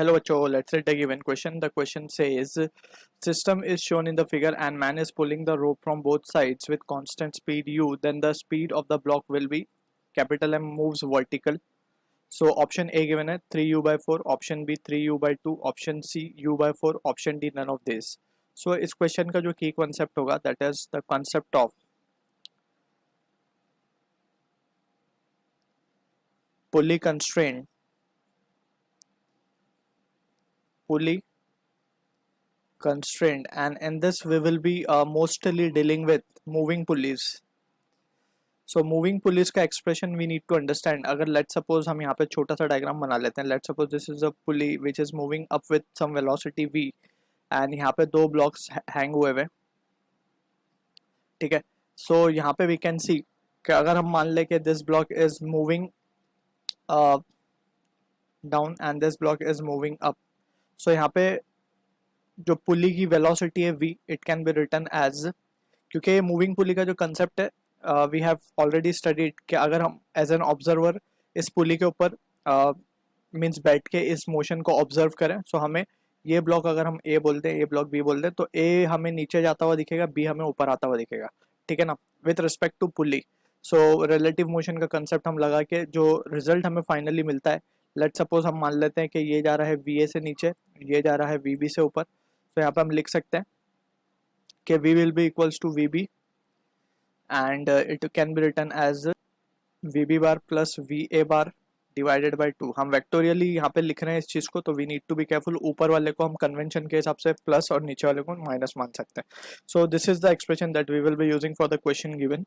Hello, Bacho. Let's read a given question. The question says, system is shown in the figure and man is pulling the rope from both sides with constant speed u. Then the speed of the block will be capital M moves vertical. So option A given है 3u by 4, option B 3u by 2, option C u by 4, option D none of this. So इस question का जो की concept होगा that is the concept of pulley constraint, pulley constraint, and in this we will be mostly dealing with moving pulleys. So moving pulleys का expression we need to understand. अगर let suppose हम यहाँ पे छोटा सा diagram बना लेते हैं. Let suppose this is a pulley which is moving up with some velocity v and यहाँ पे दो ब्लॉक्स हैंग हुए हुए. ठीक है. सो यहाँ पे वी कैन सी कि अगर हम मान ले कि this block is moving down and this block is moving up. So यहाँ पे जो पुली की वेलोसिटी है v it can be written as, क्योंकि मूविंग पुली का जो कंसेप्ट है वी हैव ऑलरेडी स्टडीड कि अगर हम एज एन ऑब्जर्वर इस पुली के ऊपर मीन्स बैठ के इस मोशन को ऑब्जर्व करें. सो हमें ये ब्लॉक अगर हम ए बोलते हैं, ए ब्लॉक बी बोलते हैं, तो ए हमें नीचे जाता हुआ दिखेगा, बी हमें ऊपर आता हुआ दिखेगा. ठीक है ना, with respect to pulley. So relative motion का कंसेप्ट हम लगा के जो रिजल्ट हमें फाइनली मिलता है, लेट सपोज हम मान लेते हैं कि ये जा रहा है वी ए से नीचे, ये जा रहा है वी बी से ऊपर. तो यहाँ पे हम लिख सकते हैं कि v will be equals to v b and it can be written as vb bar plus va bar divided by 2. हम वेक्टोरियली यहाँ पे लिख रहे हैं इस चीज को, तो we need to be careful. ऊपर वाले को हम कन्वेंशन के हिसाब से प्लस और नीचे वाले को माइनस मान सकते हैं. So this is the expression that we will be using for the question given.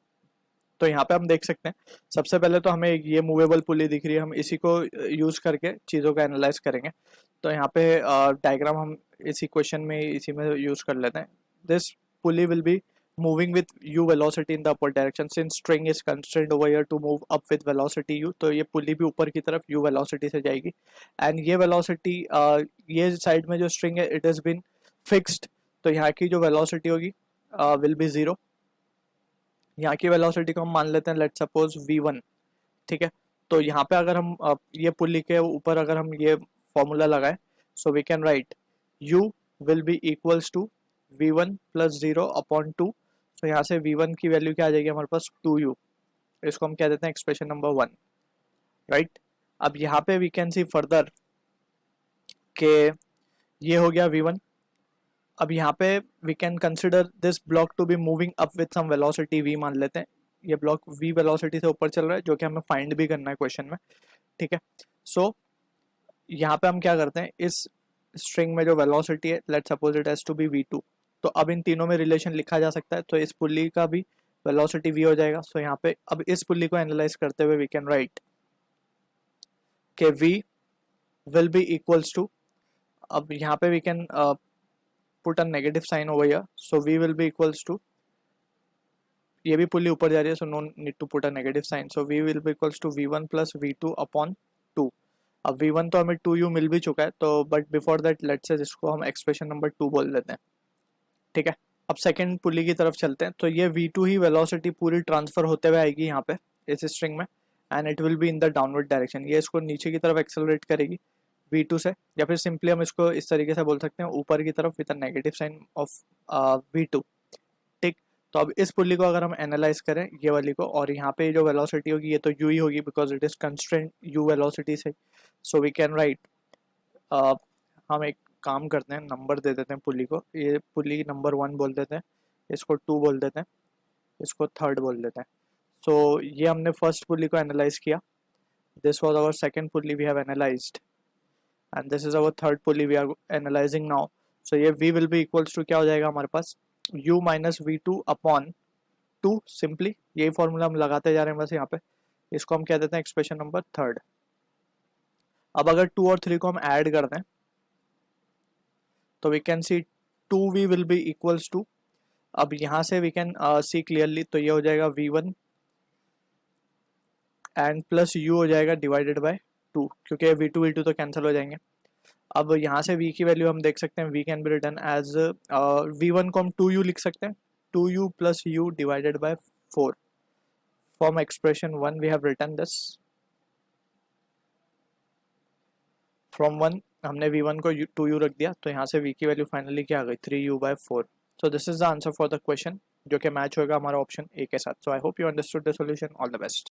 तो यहाँ पे हम देख सकते हैं सबसे पहले तो हमें ये मूवेबल पुली दिख रही है, हम इसी को यूज करके चीज़ों का एनालाइज करेंगे. तो यहाँ पे डायग्राम हम इसी क्वेश्चन में इसी में यूज कर लेते हैं. This pulley will be moving with u velocity in the upward direction since string is constrained over here to move up with velocity u. तो ये पुली भी ऊपर की तरफ u velocity से जाएगी एंड ये velocity ये साइड में जो string है it has been fixed. तो यहाँ की जो velocity होगी will be 0. यहाँ की वेलोसिटी को हम मान लेते हैं लेट सपोज v1. ठीक है. तो यहाँ पे अगर हम ये पुली के ऊपर अगर हम ये फॉर्मूला लगाए, so we can write u will be equals to v1 plus 0 upon 2. तो यहाँ से v1 की वैल्यू क्या आ जाएगी हमारे पास 2u. इसको हम कह देते हैं एक्सप्रेशन नंबर 1. राइट. अब यहाँ पे वी कैन सी फर्दर के ये हो गया v1. अब यहाँ पे we can consider this block to be moving up with some velocity v मान लेते हैं. ये ब्लॉक v वेलोसिटी से ऊपर चल रहा है, जो कि हमें फाइंड भी करना है क्वेश्चन में. ठीक है. सो यहाँ पे हम क्या करते हैं, इस स्ट्रिंग में जो वेलोसिटी है let suppose it has to be v2. तो अब इन तीनों में रिलेशन लिखा जा सकता है, तो इस पुल्ली का भी वेलोसिटी v हो जाएगा. सो यहाँ पे अब इस पुल्ली को एनालाइज करते हुए वी कैन राइट के v will be equals to, अब यहाँ पे we can put a negative sign over here. So v will be equals to, ये भी पुल्ली ऊपर जा रही है, so no need to put a negative sign. So v will be equals to v1 plus v2 upon 2. अब v1 तो हमें 2u मिल भी चुका है, तो but before that let's say इसको हम एक्सप्रेशन नंबर 2 बोल देते हैं. ठीक है. अब सेकंड पुली की तरफ चलते हैं. तो ये v2 ही वेलोसिटी पूरी ट्रांसफर होते हुए आएगी यहाँ पे इस स्ट्रिंग में and it will be in the downward direction. ये इसको नीचे की तरफ एक्सेलरेट करेगी v2 से, या फिर सिंपली हम इसको इस तरीके से बोल सकते हैं ऊपर की तरफ with a negative sign of v2. ठीक. तो अब इस पुली को अगर हम एनालाइज करें ये वाली को, और यहाँ पे जो वेलोसिटी होगी ये तो u ही होगी because it is constraint u velocity से. सो वी कैन राइट, हम एक काम करते हैं, नंबर दे देते हैं पुली को. ये पुली नंबर 1 बोल देते हैं, इसको 2 बोल देते हैं, इसको 3rd बोल देते हैं. सो ये हमने फर्स्ट पुली को एनालाइज किया. This was our second pulley we have analyzed and this is our third pulley we are analyzing now. So ये v will be equals to क्या हो जाएगा हमारे पास, u minus v2 upon 2. Simply यही formula हम लगाते जा रहे हैं बस यहाँ पे. इसको हम कह देते हैं एक्सप्रेशन नंबर 3rd. अब अगर 2 और 3 को हम ऐड कर दें तो we can see 2v will be equals to, अब यहाँ से वी कैन सी क्लियरली, तो ये हो जाएगा v1 एंड प्लस u हो जाएगा डिवाइडेड बाय 2, क्योंकि v2 v2 तो कैंसिल हो जाएंगे. अब यहाँ से v की वैल्यू हम देख सकते हैं, v can be written as v1 को हम 2u लिख सकते हैं, 2u plus u divided by 4. From expression 1 we have written this. From 1 हमने v1 को 2u रख दिया, तो यहाँ से v की वैल्यू फाइनली क्या आ गई 3u/4। So this is the answer for the question, जो कि मैच होगा हमारा ऑप्शन ए के साथ। So I hope you understood the solution. All the best.